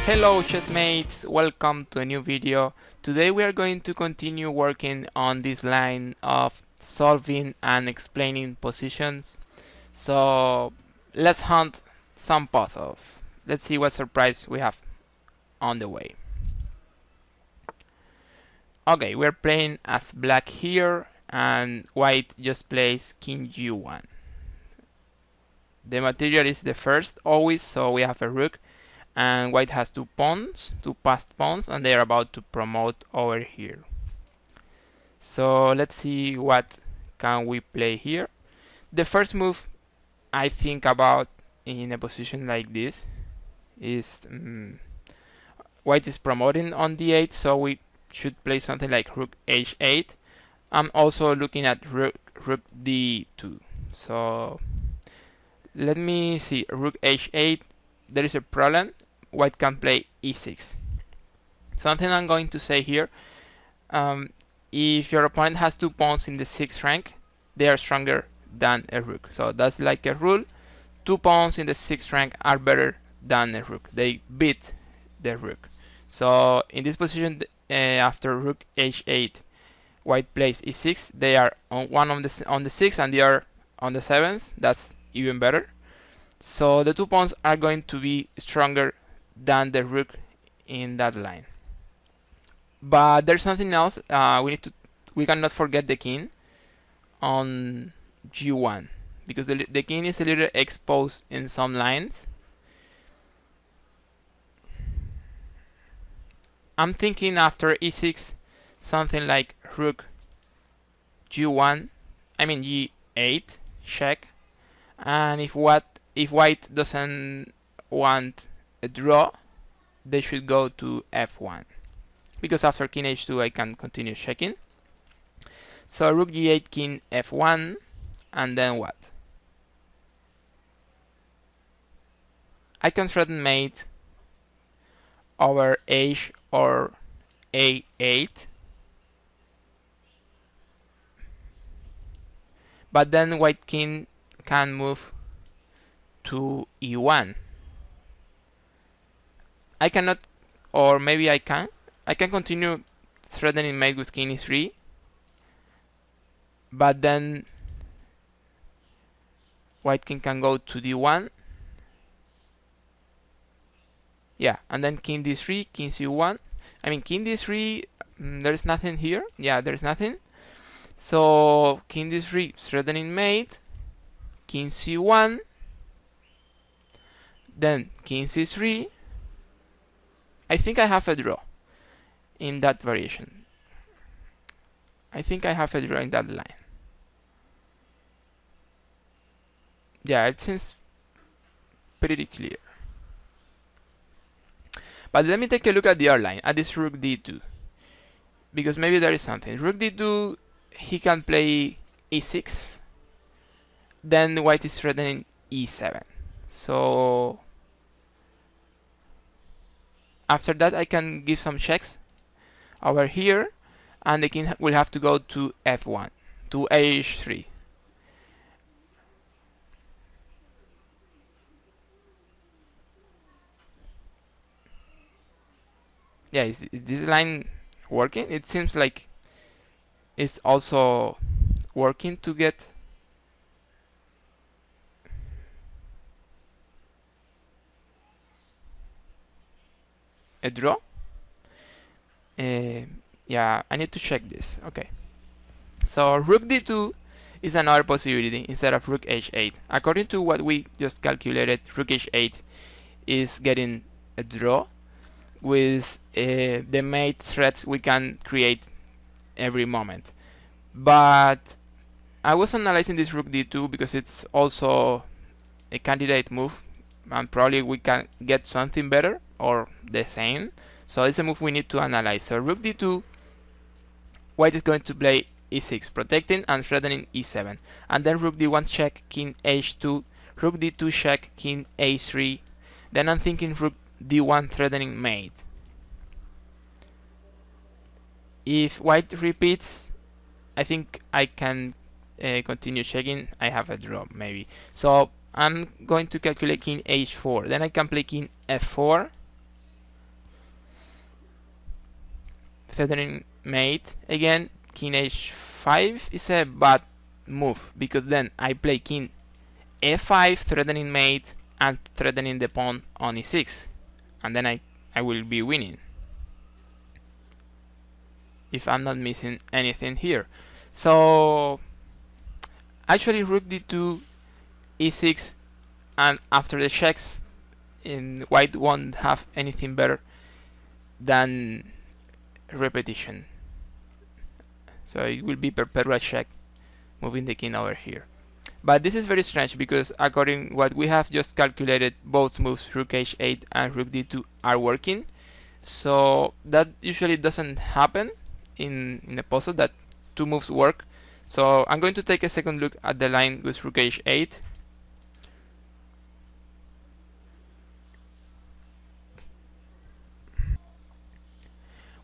Hello chessmates, welcome to a new video. Today we are going to continue working on this line of solving and explaining positions. So let's hunt some puzzles. Let's see what surprise we have on the way. Okay, we're playing as black here and white just plays king g1. The material is the first always, so we have a rook and white has two passed pawns, and they are about to promote over here. So let's see what can we play here. The first move I think about in a position like this is white is promoting on d8, so we should play something like rook h8. I'm also looking at rook d2. So let me see, rook h8. There is a problem. White can play e6. Something I'm going to say here, if your opponent has two pawns in the 6th rank, they are stronger than a rook. So that's like a rule. Two pawns in the 6th rank are better than a rook. They beat the rook. So in this position, after rook h8, white plays e6. They are on one on the 6th and the other on the 7th. That's even better. So the two pawns are going to be stronger than the rook in that line. But there's something else. We cannot forget the king on g1 because the king is a little exposed in some lines. I'm thinking after e6 something like rook g1, I mean g8 check, and if white doesn't want a draw, they should go to f1, because after king h2 I can continue checking. So rook g8, king f1, and then what? I can threaten mate over h or a8, but then white king can move to e1. I cannot, or maybe I can continue threatening mate with king e3, but then white king can go to d1. Yeah, and then king d3, king c1. I mean king d3, there's nothing here. Yeah, there's nothing. So king d3 threatening mate, king c1, then king c3. I think I have a draw in that variation. I think I have a draw in that line. Yeah, it seems pretty clear. But let me take a look at the other line, at this rook d2, because maybe there is something. Rook d2, he can play e6. Then white is threatening e7. So after that I can give some checks over here, and the king will have to go to f1, to h3. Yeah, is this line working? It seems like it's also working to get a draw. Yeah, I need to check this. Okay, so rook d2 is another possibility instead of rook h8. According to what we just calculated, rook h8 is getting a draw with the mate threats we can create every moment. But I was analyzing this rook d2 because it's also a candidate move, and probably we can get something better or the same. So it's a move we need to analyze. So rook d2, white is going to play e6, protecting and threatening e7, and then rook d1 check, king h2, rook d2 check, king a3. Then I'm thinking rook d1 threatening mate. If white repeats, I think I can continue checking. I have a draw maybe. So I'm going to calculate king h4. Then I can play king f4. threatening mate again. King h5 is a bad move because then I play king f5, threatening mate and threatening the pawn on e6, and then I will be winning if I'm not missing anything here. So actually rook d2, e6, and after the checks, white won't have anything better than repetition. So it will be perpetual check, moving the king over here. But this is very strange because according what we have just calculated, both moves rook h8 and rook d2 are working. So that usually doesn't happen in the puzzle, that two moves work. So I'm going to take a second look at the line with rook h8.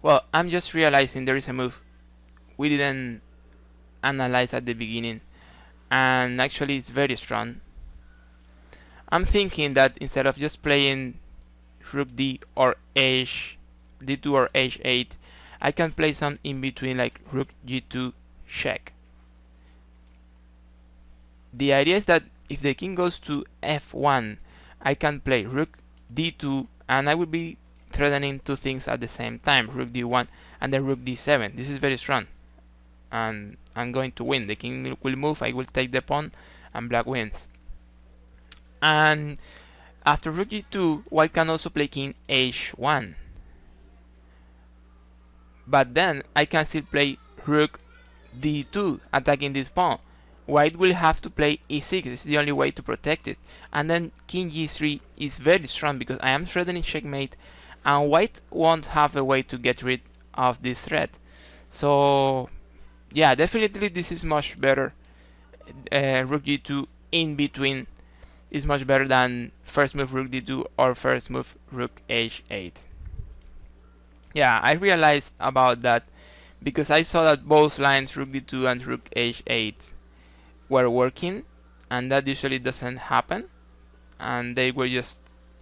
Well, I'm just realizing there is a move we didn't analyze at the beginning, and actually it's very strong. I'm thinking that instead of just playing rook d or d2 or h8, I can play some in between like rook g2 check. The idea is that if the king goes to f1, I can play rook d2 and I will be threatening two things at the same time, rook d1 and then rook d7. This is very strong and I'm going to win. The king will move, I will take the pawn and black wins. And after rook g2, white can also play king h1. But then I can still play rook d2, attacking this pawn. White will have to play e6, it's the only way to protect it. And then king g3 is very strong because I am threatening checkmate and white won't have a way to get rid of this threat. So yeah, definitely this is much better. Rook g2 in between is much better than first move rook d2 or first move rook h8. Yeah, I realized about that because I saw that both lines rook d2 and rook h8 were working, and that usually doesn't happen, and they were just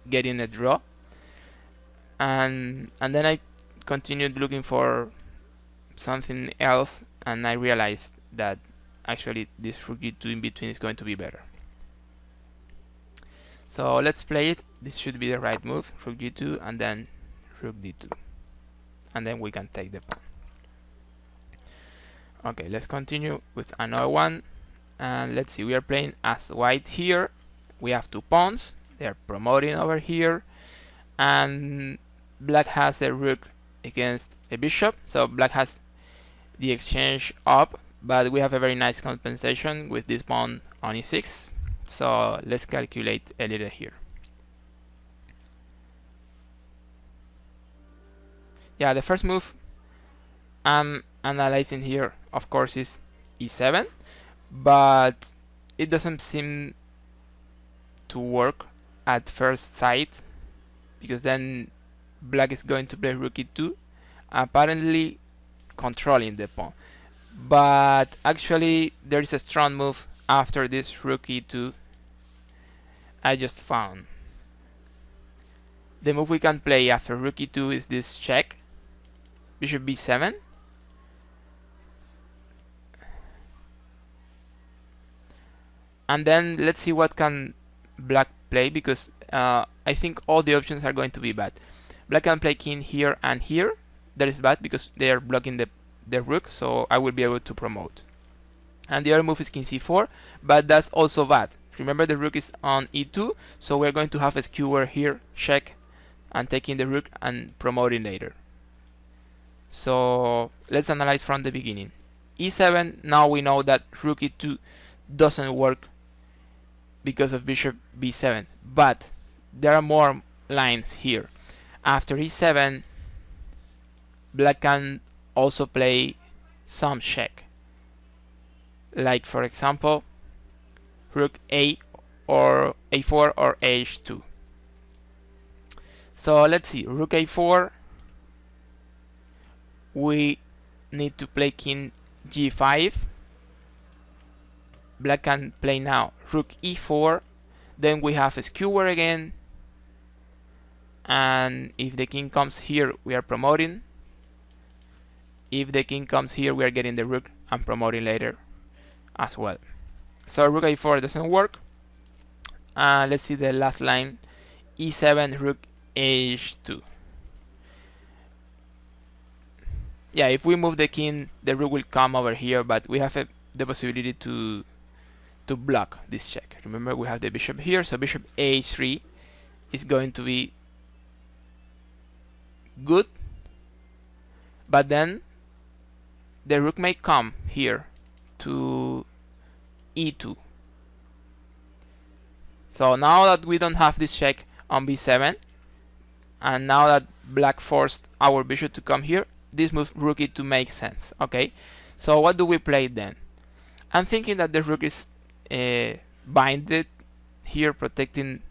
getting a draw. And then I continued looking for something else, and I realized that actually this rook d2 in between is going to be better. So let's play it. This should be the right move, rook g2 and then rook d2, and then we can take the pawn. Okay, let's continue with another one. And let's see, we are playing as white here. We have two pawns, they are promoting over here, and black has a rook against a bishop, so black has the exchange up, but we have a very nice compensation with this pawn on e6. So let's calculate a little here. Yeah, the first move I'm analyzing here, of course, is e7, but it doesn't seem to work at first sight because then black is going to play rook e2, apparently controlling the pawn. But actually there is a strong move after this rook e2 I just found. The move we can play after rook e2 is this check, bishop b7, and then let's see what can black play, because I think all the options are going to be bad. Black can play king here and here. That is bad because they are blocking the rook, so I will be able to promote. And the other move is king c4, but that's also bad. Remember, the rook is on e2, so we're going to have a skewer here, check, and taking the rook and promoting later. So let's analyze from the beginning. e7, now we know that rook e2 doesn't work because of bishop b7, but there are more lines here. After e7, black can also play some check, like for example rook a or a4 or h2. So let's see, rook a4, we need to play king g5. Black can play now rook e4, then we have a skewer again, and if the king comes here we are promoting. if the king comes here, we are getting the rook and promoting later as well. So rook a4 doesn't work. Let's see the last line. e7, rook h2. Yeah, if we move the king, the rook will come over here, but we have the possibility to block this check. Remember, we have the bishop here, so bishop h3 is going to be good, but then the rook may come here to e2. So now that we don't have this check on b7, and now that black forced our bishop to come here, this move rook e2 makes sense. Okay, so what do we play then? I'm thinking that the rook is binded here, protecting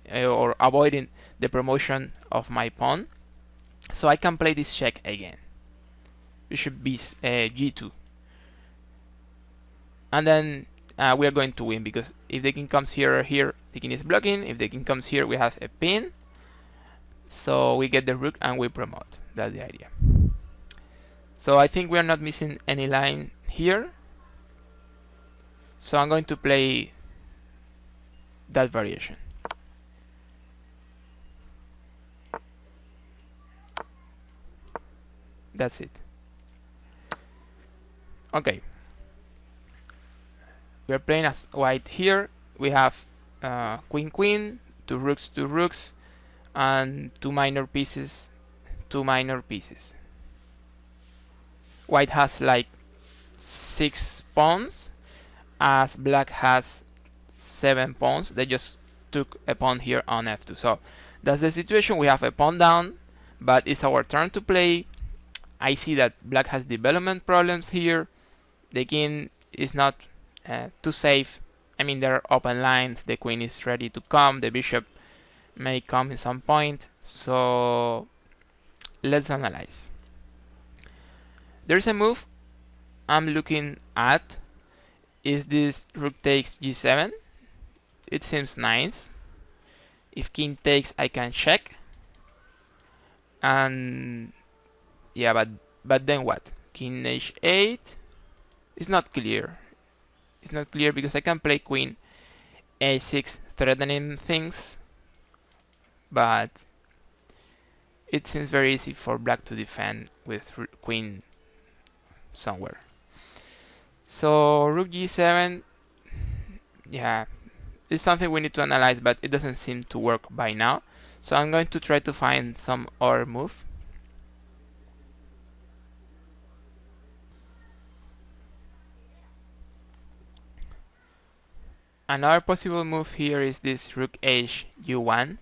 or avoiding the promotion of my pawn. So I can play this check again. Bishop g2, and then we are going to win, because if the king comes here or here, the king is blocking. If the king comes here, we have a pin. So we get the rook and we promote. That's the idea. So I think we are not missing any line here. So I'm going to play that variation. That's it. Okay. We are playing as white here. We have queen queen, two rooks, and two minor pieces. White has like 6 pawns, as black has 7 pawns. They just took a pawn here on f2. So that's the situation. We have a pawn down, but it's our turn to play. I see that black has development problems here. The king is not too safe. I mean, there are open lines. The queen is ready to come. The bishop may come in some point. So let's analyze. There's a move I'm looking at. Is this rook takes g7? It seems nice. If king takes, I can check. And yeah, but then what? King h8 is not clear. It's not clear because I can play queen a6, threatening things, but it seems very easy for black to defend with queen somewhere. So rook g7, yeah, it's something we need to analyze, but it doesn't seem to work by now. So I'm going to try to find some other move. Another possible move here is this rook h u1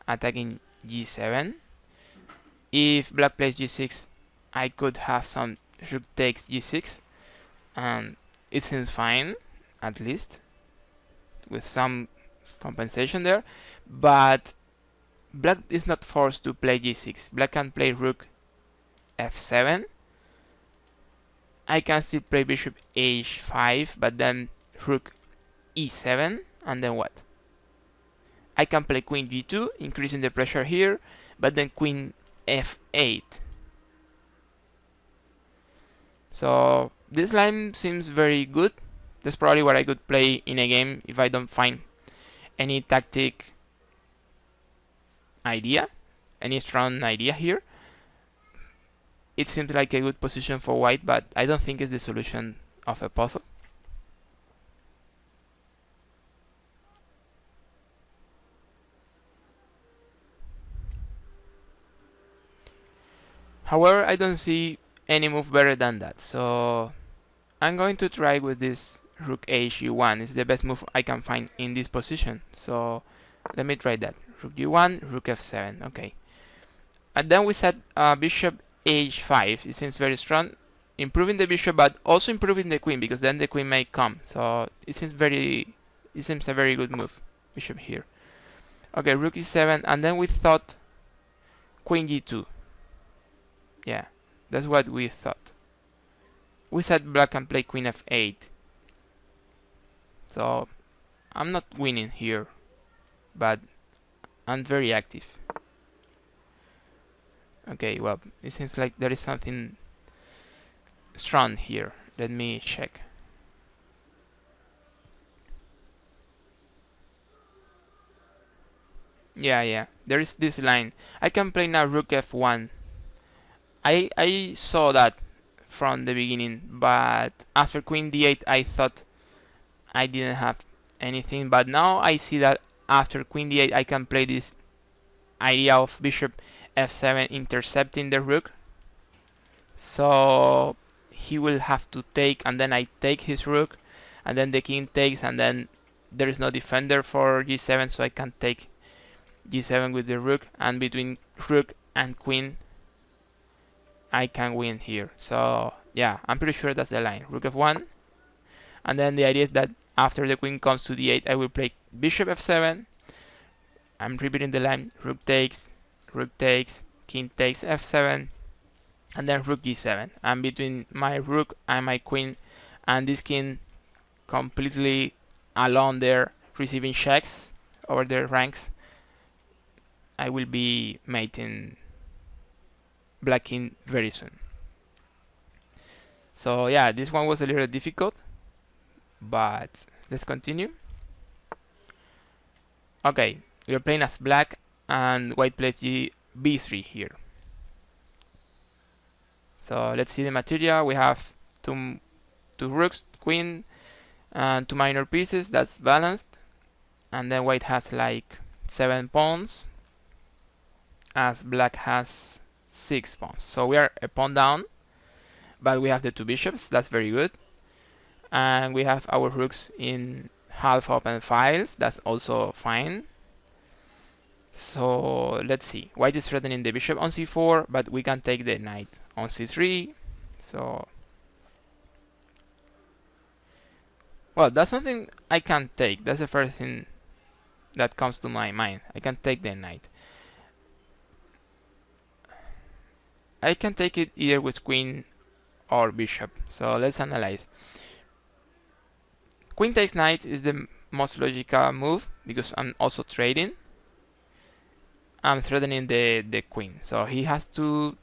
attacking g7. If black plays g6, I could have some rook takes g6, and it seems fine, at least with some compensation there. But black is not forced to play g6. Black can play rook f7. I can still play bishop h5, but then rook e7, and then what? I can play queen g2, increasing the pressure here, but then queen f8. So this line seems very good. That's probably what I could play in a game if I don't find any tactic idea, any strong idea here. It seems like a good position for white, but I don't think it's the solution of a puzzle. However, I don't see any move better than that, so I'm going to try with this rook h u1. It's the best move I can find in this position, so let me try that. Rook u1, rook f7, okay. And then we set bishop h5. It seems very strong, improving the bishop, but also improving the queen, because then the queen may come. So it seems a very good move. Bishop here. Okay, rook e7, and then we thought queen g2. Yeah, that's what we thought. We said black can play queen f8. So I'm not winning here, but I'm very active. Okay, well, it seems like there is something strong here. Let me check. Yeah, there is this line. I can play now rook f1. I saw that from the beginning, but after queen d8 I thought I didn't have anything, but now I see that after queen d8 I can play this idea of bishop f7 intercepting the rook. So he will have to take, and then I take his rook, and then the king takes, and then there is no defender for g7, so I can take g7 with the rook, and between rook and queen I can win here. So yeah, I'm pretty sure that's the line. Rook f1, and then the idea is that after the queen comes to d8 I will play bishop f7. I'm repeating the line: rook takes, king takes f7, and then rook g7. And between my rook and my queen and this king completely alone there receiving checks over the ranks, I will be mating black king very soon. So yeah, this one was a little difficult, but let's continue. Okay, we are playing as black, and white plays b3 here. So let's see the material. We have two rooks, queen, and two minor pieces. That's balanced. And then white has like 7 pawns, as black has 6 pawns. So we are a pawn down, but we have the 2 bishops. That's very good. And we have our rooks in half open files. That's also fine. So let's see. White is threatening the bishop on c4, but we can take the knight on c3. So, well, that's something I can take. That's the first thing that comes to my mind. I can take the knight. I can take it either with queen or bishop. So let's analyze. Queen takes knight is the most logical move because I'm also trading. I'm threatening the queen, so he has to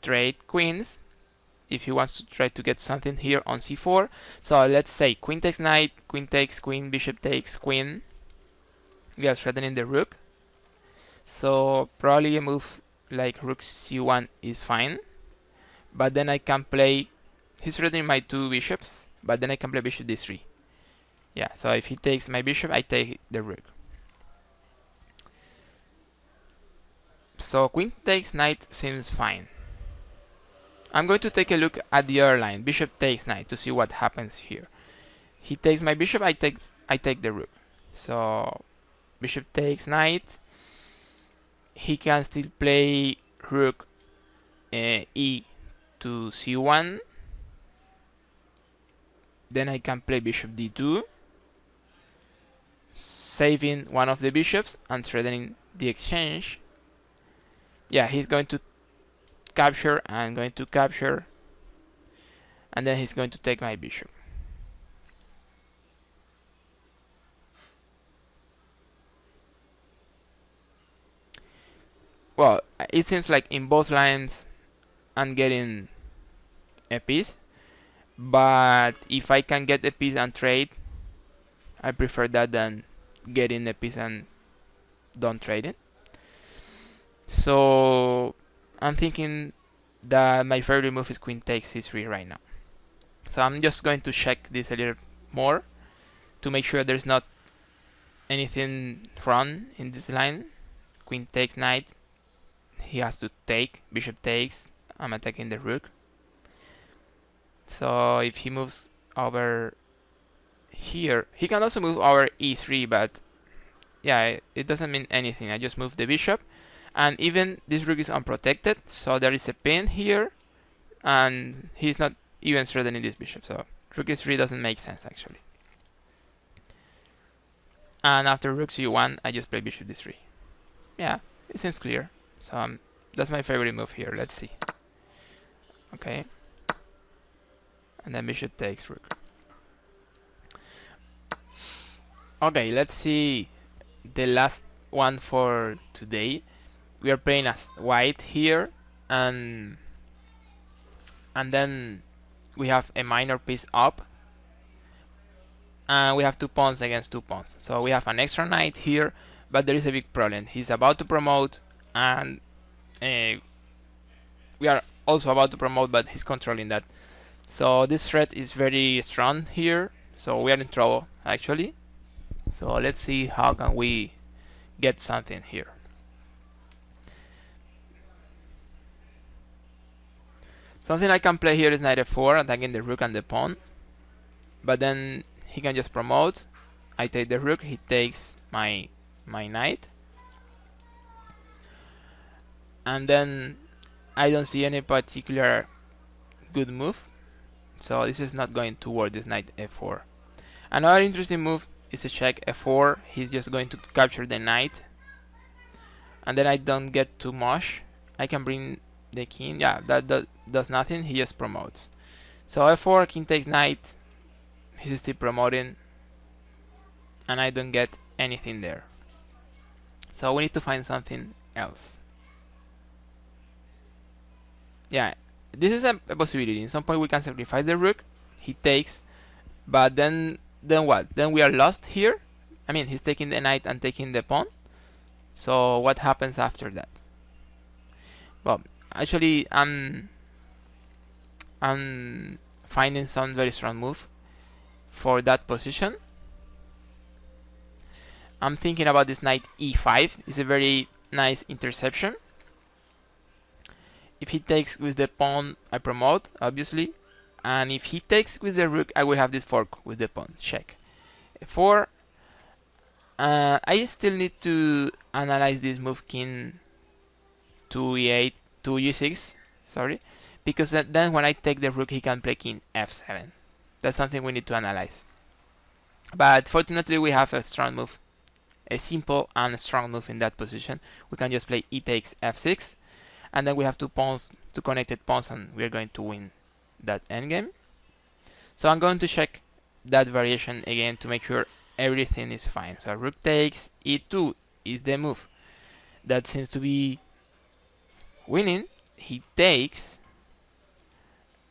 trade queens if he wants to try to get something here on c4. So let's say queen takes knight, queen takes queen, bishop takes queen. We are threatening the rook, so probably a move like rook c1 is fine. But then I can play, he's threatening my 2 bishops, but then I can play bishop d3. Yeah, so if he takes my bishop, I take the rook. So queen takes knight seems fine. I'm going to take a look at the other line, bishop takes knight, to see what happens here. He takes my bishop, I take the rook. So bishop takes knight. He can still play rook e to c1. Then I can play bishop d2, saving one of the bishops and threatening the exchange. Yeah, he's going to capture, I'm going to capture, and then he's going to take my bishop. Well, it seems like in both lines I'm getting a piece, but if I can get a piece and trade, I prefer that than getting a piece and don't trade it. So I'm thinking that my favorite move is queen takes c3 right now. So I'm just going to check this a little more to make sure there's not anything wrong in this line. Queen takes knight, he has to take, bishop takes, I'm attacking the rook. So if he moves over here, he can also move over e3, but yeah, it doesn't mean anything. I just move the bishop, and even this rook is unprotected, so there is a pin here, and he's not even threatening this bishop, so rook e3 doesn't make sense actually. And after rook c1, I just play bishop d3. Yeah, it seems clear. So that's my favorite move here. Let's see. Okay. And then bishop takes rook. Okay, let's see the last one for today. We are playing as white here, and and then we have a minor piece up, and we have 2 pawns against 2 pawns. So we have an extra knight here, but there is a big problem. He's about to promote, and we are also about to promote, but he's controlling that. So this threat is very strong here, so we are in trouble actually. So let's see how can we get something here. Something I can play here is knight f4, attacking the rook and the pawn, but then he can just promote. I take the rook, he takes my knight, and then I don't see any particular good move, so this is not going to work, this knight f4. Another interesting move is to check f4. He's just going to capture the knight, and then I don't get too much. I can bring the king. Yeah, that does nothing. He just promotes. So f4, king takes knight. He's still promoting, and I don't get anything there. So we need to find something else. Yeah, this is a possibility. In some point we can sacrifice the rook. He takes, but then what? Then we are lost here. I mean, he's taking the knight and taking the pawn. So what happens after that? Well, actually, I'm finding some very strong move for that position. I'm thinking about this knight e5. It's a very nice interception. If he takes with the pawn, I promote, obviously. And if he takes with the rook, I will have this fork with the pawn. Check. f4. I still need to analyze this move king to e8, to e6, sorry. Because then when I take the rook, he can play king f7. That's something we need to analyze. But fortunately, we have a strong move, a simple and strong move in that position. We can just play e takes f6, and then we have 2 pawns, 2 connected pawns, and we're going to win that endgame. So I'm going to check that variation again to make sure everything is fine. So rook takes, e2 is the move that seems to be winning. He takes,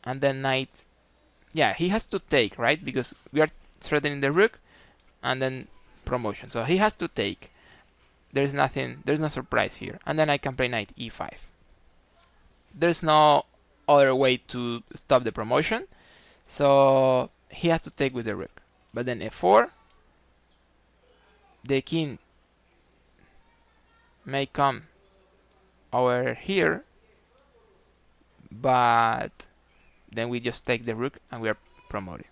and then knight. Yeah, he has to take, right? Because we are threatening the rook, and then promotion. So he has to take. There's nothing, there's no surprise here. And then I can play knight e5. There's no other way to stop the promotion, so he has to take with the rook. But then f4, the king may come over here, but then we just take the rook and we are promoted.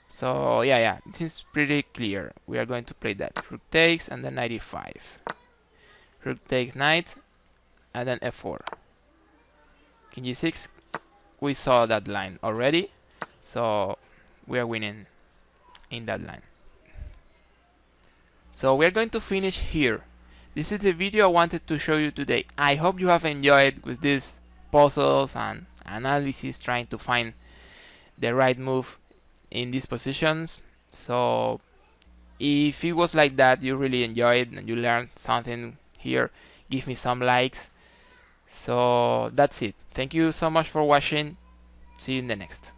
So yeah, it seems pretty clear. We are going to play that. Rook takes, and then knight e5. Rook takes knight, and then f4. King g6, we saw that line already, so we are winning in that line. So we are going to finish here. This is the video I wanted to show you today. I hope you have enjoyed with these puzzles and analysis, trying to find the right move in these positions. So if it was like that, you really enjoyed and you learned something here, give me some likes. So that's it. Thank you so much for watching. See you in the next.